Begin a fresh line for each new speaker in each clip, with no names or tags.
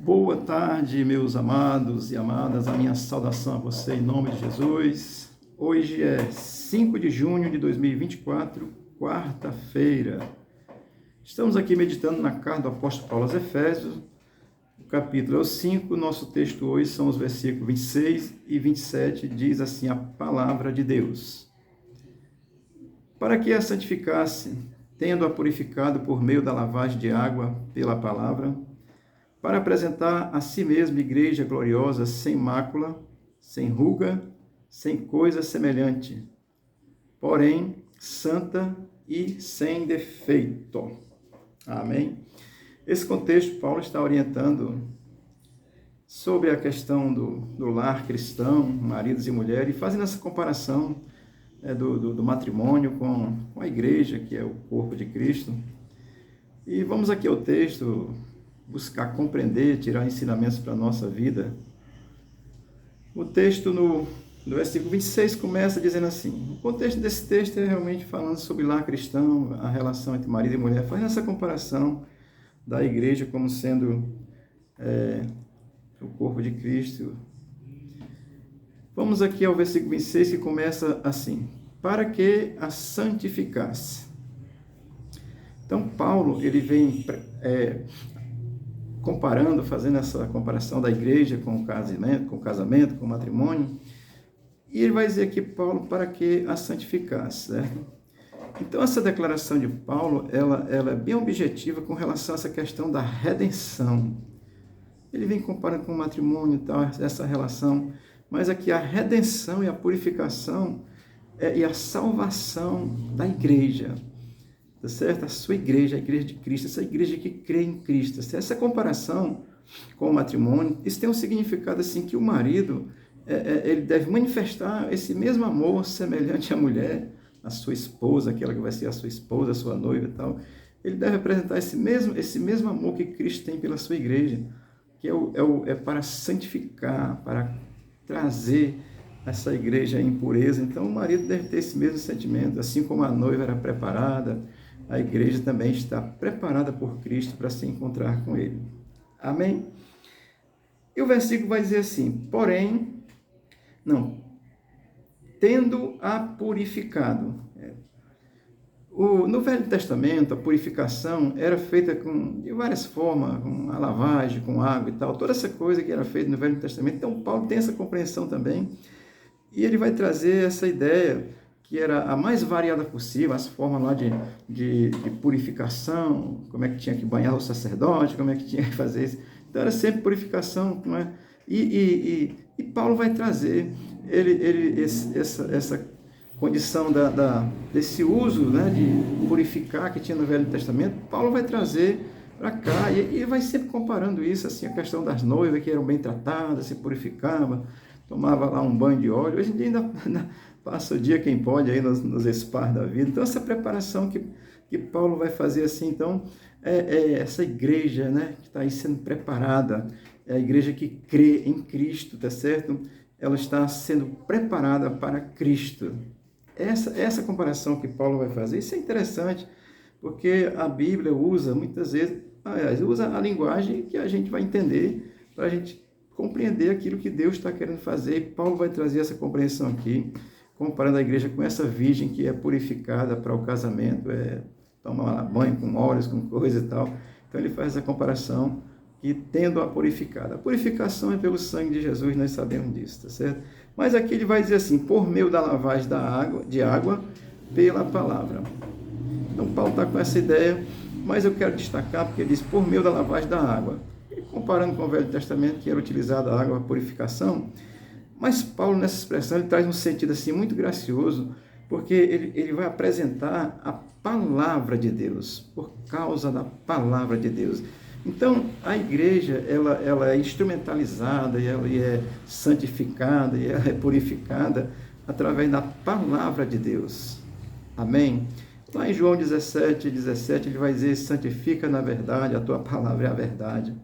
Boa tarde, meus amados e amadas. A minha saudação a você em nome de Jesus. Hoje é 5 de junho de 2024, quarta-feira. Estamos aqui meditando na carta do apóstolo Paulo aos Efésios. O capítulo é o 5. Nosso texto hoje são os versículos 26 e 27. Diz assim a palavra de Deus. Para que a santificasse, tendo-a purificado por meio da lavagem de água pela palavra, para apresentar a si mesma igreja gloriosa, sem mácula, sem ruga, sem coisa semelhante, porém santa e sem defeito. Amém? Esse contexto, Paulo está orientando sobre a questão do lar cristão, maridos e mulheres, e fazendo essa comparação do matrimônio com a igreja, que é o corpo de Cristo. E vamos aqui ao texto, buscar compreender, tirar ensinamentos para a nossa vida. O texto no versículo 26 começa dizendo assim, o contexto desse texto é realmente falando sobre lar cristão, a relação entre marido e mulher, fazendo essa comparação da igreja como sendo o corpo de Cristo. Vamos aqui ao versículo 26 que começa assim, para que a santificasse. Então Paulo, ele vem comparando, fazendo essa comparação da igreja com o casamento, com o matrimônio, e ele vai dizer aqui, Paulo, para que a santificasse, certo? Então, essa declaração de Paulo, ela é bem objetiva com relação a essa questão da redenção. Ele vem comparando com o matrimônio e tal, essa relação, mas aqui a redenção e a purificação e a salvação da igreja, tá certo? A sua igreja, a igreja de Cristo, essa igreja que crê em Cristo. Essa comparação com o matrimônio, isso tem um significado assim que o marido, ele deve manifestar esse mesmo amor semelhante à mulher, a sua esposa, aquela que vai ser a sua esposa, a sua noiva e tal. Ele deve apresentar esse mesmo amor que Cristo tem pela sua igreja, que é para santificar, para trazer essa igreja em pureza. Então o marido deve ter esse mesmo sentimento, assim como a noiva era preparada, a igreja também está preparada por Cristo para se encontrar com Ele. Amém? E o versículo vai dizer assim, tendo-a purificado. No Velho Testamento, a purificação era feita de várias formas, com a lavagem, com água e tal, toda essa coisa que era feita no Velho Testamento. Então Paulo tem essa compreensão também, e ele vai trazer essa ideia que era a mais variada possível, as formas lá de purificação, como é que tinha que banhar o sacerdote, como é que tinha que fazer isso. Então era sempre purificação, não é? E Paulo vai trazer essa condição desse uso, né, de purificar que tinha no Velho Testamento. Paulo vai trazer para cá e vai sempre comparando isso, assim, a questão das noivas que eram bem tratadas, se purificavam, tomava lá um banho de óleo. Hoje em dia ainda passa o dia quem pode aí nos spas da vida. Então essa preparação que Paulo vai fazer assim, então essa igreja, né, que está aí sendo preparada, é a igreja que crê em Cristo, tá certo? Ela está sendo preparada para Cristo. Essa comparação que Paulo vai fazer, isso é interessante, porque a Bíblia usa muitas vezes, usa a linguagem que a gente vai entender, para a gente compreender aquilo que Deus está querendo fazer. E Paulo vai trazer essa compreensão aqui, comparando a igreja com essa virgem que é purificada para o casamento, toma banho com óleos, com coisa e tal. Então ele faz essa comparação, que tendo-a purificada. A purificação é pelo sangue de Jesus, nós sabemos disso, tá certo? Mas aqui ele vai dizer assim, por meio da lavagem de água pela palavra. Então Paulo está com essa ideia, mas eu quero destacar, porque ele diz, por meio da lavagem da água. E comparando com o Velho Testamento, que era utilizada a água para purificação, mas Paulo, nessa expressão, ele traz um sentido assim muito gracioso, porque ele vai apresentar a palavra de Deus, por causa da palavra de Deus. Então, a igreja, ela é instrumentalizada, e ela é santificada, e ela é purificada através da palavra de Deus. Amém? Lá em João 17, ele vai dizer, santifica na verdade, a tua palavra é a verdade.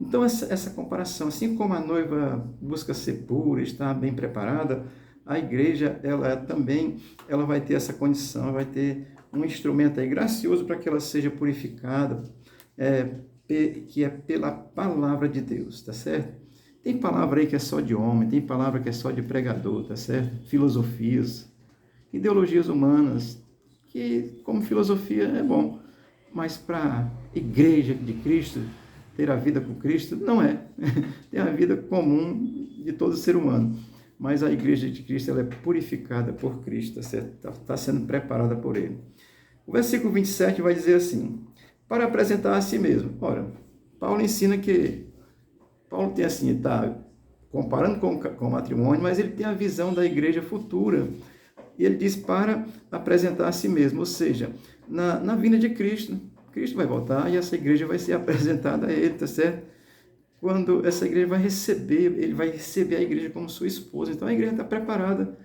Então, essa comparação, assim como a noiva busca ser pura, estar bem preparada, a igreja, ela vai ter essa condição, vai ter um instrumento aí gracioso para que ela seja purificada, que é pela palavra de Deus, tá certo? Tem palavra aí que é só de homem, tem palavra que é só de pregador, tá certo? Filosofias, ideologias humanas, que como filosofia é bom, mas para a igreja de Cristo, ter a vida com Cristo, não é. Tem a vida comum de todo ser humano. Mas a igreja de Cristo, ela é purificada por Cristo, está sendo preparada por Ele. O versículo 27 vai dizer assim, para apresentar a si mesmo. Ora, Paulo ensina que, Paulo tem assim, está comparando com o matrimônio, mas ele tem a visão da igreja futura. E ele diz para apresentar a si mesmo, ou seja, na vinda de Cristo. Cristo vai voltar e essa igreja vai ser apresentada a ele, tá certo? Quando essa igreja vai receber, ele vai receber a igreja como sua esposa. Então a igreja está preparada,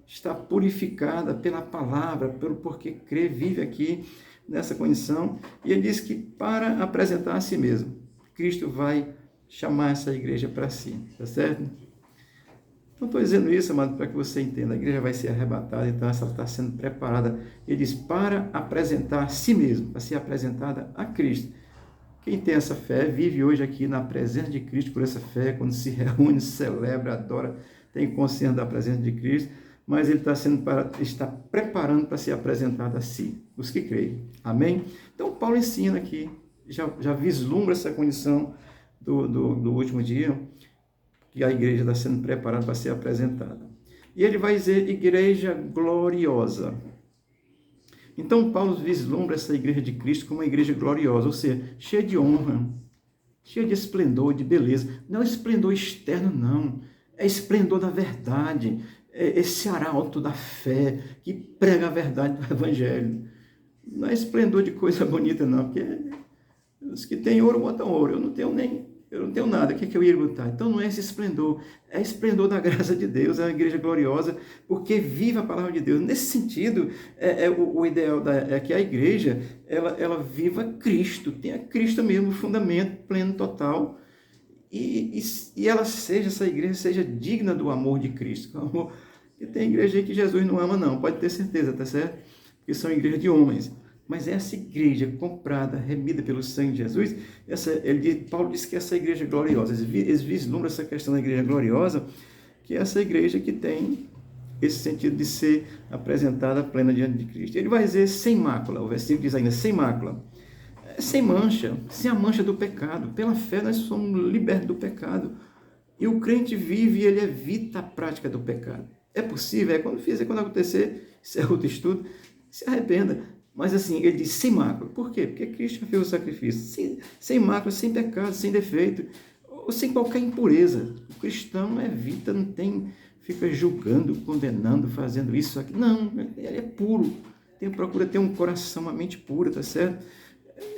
está purificada pela palavra, porque crê, vive aqui nessa condição. E ele diz que para apresentar a si mesmo, Cristo vai chamar essa igreja para si, tá certo? Não estou dizendo isso, amado, para que você entenda. A igreja vai ser arrebatada, então ela está sendo preparada. Ele diz, para apresentar a si mesmo, para ser apresentada a Cristo. Quem tem essa fé, vive hoje aqui na presença de Cristo por essa fé, quando se reúne, celebra, adora, tem consciência da presença de Cristo, mas ele está preparando para ser apresentado a si, os que creem. Amém? Então, Paulo ensina aqui, já vislumbra essa condição do último dia, que a igreja está sendo preparada para ser apresentada. E ele vai dizer igreja gloriosa. Então Paulo vislumbra essa igreja de Cristo como uma igreja gloriosa, ou seja, cheia de honra, cheia de esplendor, de beleza. Não é esplendor externo, não. É esplendor da verdade. É esse arauto da fé que prega a verdade do evangelho. Não é esplendor de coisa bonita, não, porque os que têm ouro botam ouro. Eu não tenho nada, o que eu ia botar? Então não é esse esplendor, é esplendor da graça de Deus, é uma igreja gloriosa, porque vive a palavra de Deus. Nesse sentido, o ideal é que a igreja, ela viva Cristo, tenha Cristo mesmo, fundamento pleno, total, e essa igreja seja digna do amor de Cristo. Amor, e tem igreja aí que Jesus não ama não, pode ter certeza, tá certo? Porque são igrejas de homens. Mas essa igreja comprada, remida pelo sangue de Jesus, Paulo diz que essa igreja gloriosa, eles vislumbram essa questão da igreja gloriosa, que é essa igreja que tem esse sentido de ser apresentada plena diante de Cristo. Ele vai dizer sem mácula, o versículo diz ainda, sem mácula, sem mancha, sem a mancha do pecado. Pela fé nós somos libertos do pecado. E o crente vive e ele evita a prática do pecado. É possível, quando acontecer, isso é outro estudo, se arrependa. Mas assim, ele diz sem mácula. Por quê? Porque Cristo fez o sacrifício. Sem mácula, sem pecado, sem defeito, ou sem qualquer impureza. O cristão evita, fica julgando, condenando, fazendo isso, aqui. Não, ele é puro. Procura ter um coração, uma mente pura, tá certo?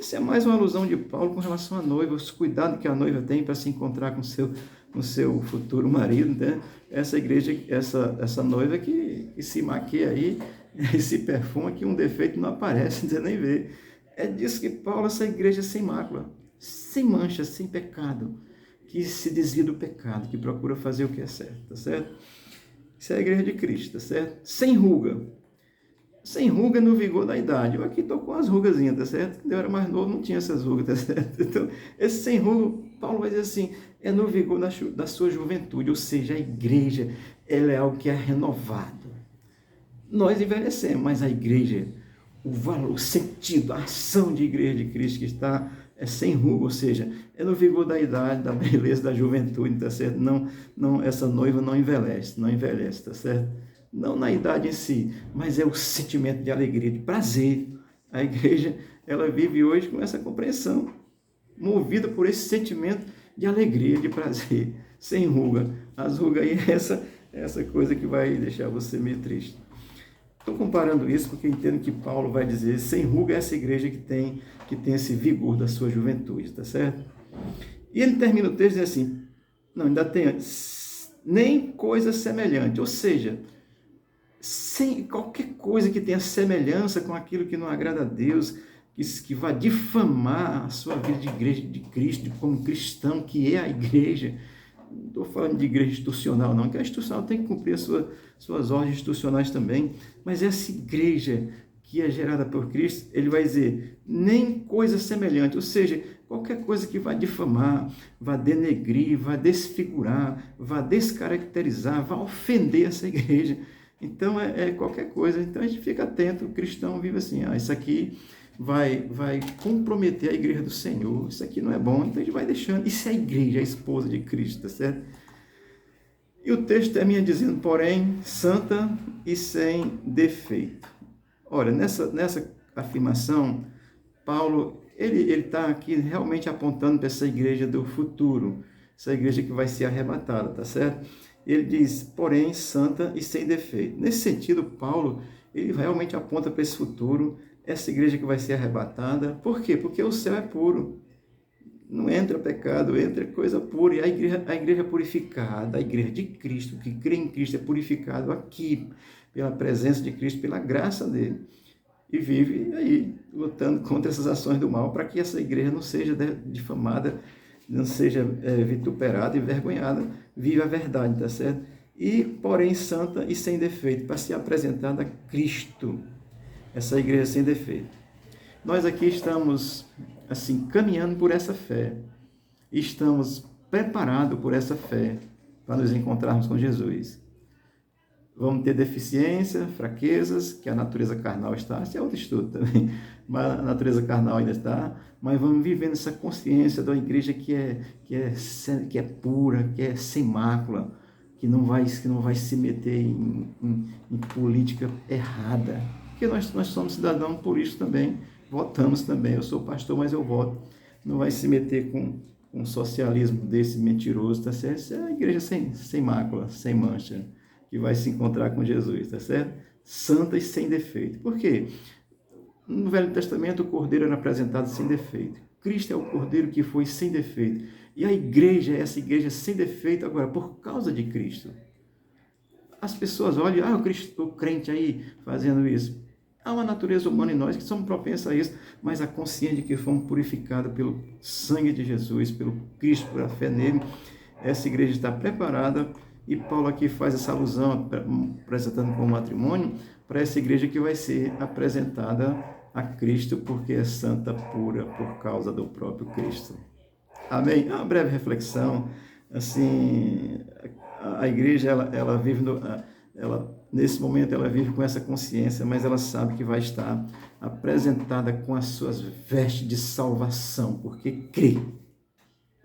Isso é mais uma alusão de Paulo com relação à noiva, os cuidados que a noiva tem para se encontrar com o seu futuro marido, né? Essa igreja, essa noiva que se maquia aí, esse perfume que um defeito não aparece, você nem vê. É disso que Paulo, essa igreja sem mácula, sem mancha, sem pecado, que se desvia do pecado, que procura fazer o que é certo, tá certo? Isso é a igreja de Cristo, tá certo? Sem ruga. Sem ruga no vigor da idade. Eu aqui estou com as rugazinhas, tá certo? Quando eu era mais novo não tinha essas rugas, tá certo? Então, esse sem ruga, Paulo vai dizer assim, é no vigor da sua juventude, ou seja, a igreja, ela é algo que é renovado. Nós envelhecemos, mas a igreja, o valor, o sentido, a ação de igreja de Cristo que está sem ruga, ou seja, é no vigor da idade, da beleza, da juventude, tá certo? Não, essa noiva não envelhece, tá certo? Não na idade em si, mas é o sentimento de alegria, de prazer. A igreja, ela vive hoje com essa compreensão, movida por esse sentimento de alegria, de prazer, sem ruga. As rugas aí é essa coisa que vai deixar você meio triste. Estou comparando isso porque entendo que Paulo vai dizer, sem ruga é essa igreja que tem esse vigor da sua juventude, tá certo? E ele termina o texto dizendo assim, não, ainda tem, nem coisa semelhante, ou seja, sem qualquer coisa que tenha semelhança com aquilo que não agrada a Deus, que vai difamar a sua vida de igreja de Cristo, como cristão, que é a igreja. Não estou falando de igreja institucional, não, que a institucional tem que cumprir as suas ordens institucionais também, mas essa igreja que é gerada por Cristo, ele vai dizer, nem coisa semelhante, ou seja, qualquer coisa que vai difamar, vai denegrir, vai desfigurar, vai descaracterizar, vai ofender essa igreja. Então, é qualquer coisa. Então, a gente fica atento, o cristão vive assim, isso aqui vai comprometer a igreja do Senhor, isso aqui não é bom, então a gente vai deixando. Isso é a igreja, a esposa de Cristo, tá certo? E o texto termina dizendo, porém, santa e sem defeito. Olha, nessa afirmação, Paulo, ele está aqui realmente apontando para essa igreja do futuro, essa igreja que vai ser arrebatada, tá certo? Ele diz, porém, santa e sem defeito. Nesse sentido, Paulo, ele realmente aponta para esse futuro, essa igreja que vai ser arrebatada. Por quê? Porque o céu é puro. Não entra pecado, entra coisa pura. E a igreja purificada, a igreja de Cristo, que crê em Cristo, é purificado aqui, pela presença de Cristo, pela graça dele. E vive aí, lutando contra essas ações do mal, para que essa igreja não seja difamada, não seja vituperada e envergonhada, viva a verdade, tá certo? E, porém, santa e sem defeito, para ser apresentada a Cristo, essa igreja sem defeito. Nós aqui estamos, assim, caminhando por essa fé, estamos preparados por essa fé, para nos encontrarmos com Jesus. Vamos ter deficiência, fraquezas, que a natureza carnal está, isso é outro estudo também, mas a natureza carnal ainda está, mas vamos vivendo essa consciência da igreja que é pura, que é sem mácula, que não vai se meter em política errada, porque nós somos cidadãos por isso também, votamos também, eu sou pastor, mas eu voto, não vai se meter com um socialismo desse mentiroso, tá certo? Isso é a igreja sem mácula, sem mancha, que vai se encontrar com Jesus, tá certo? Santa e sem defeito. Por quê? No Velho Testamento, o Cordeiro era apresentado sem defeito. Cristo é o Cordeiro que foi sem defeito. E a igreja é essa igreja sem defeito agora, por causa de Cristo. As pessoas olham, o crente aí fazendo isso. Há uma natureza humana em nós que somos propensos a isso, mas a consciência de que fomos purificados pelo sangue de Jesus, pelo Cristo, pela fé nele, essa igreja está preparada. E Paulo aqui faz essa alusão, apresentando como matrimônio, para essa igreja que vai ser apresentada a Cristo, porque é santa, pura, por causa do próprio Cristo. Amém? Uma breve reflexão. Assim, a igreja, ela vive, nesse momento, ela vive com essa consciência, mas ela sabe que vai estar apresentada com as suas vestes de salvação, porque crê.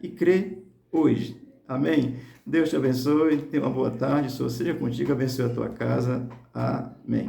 E crê hoje. Amém? Deus te abençoe, tenha uma boa tarde, seja contigo, abençoe a tua casa. Amém.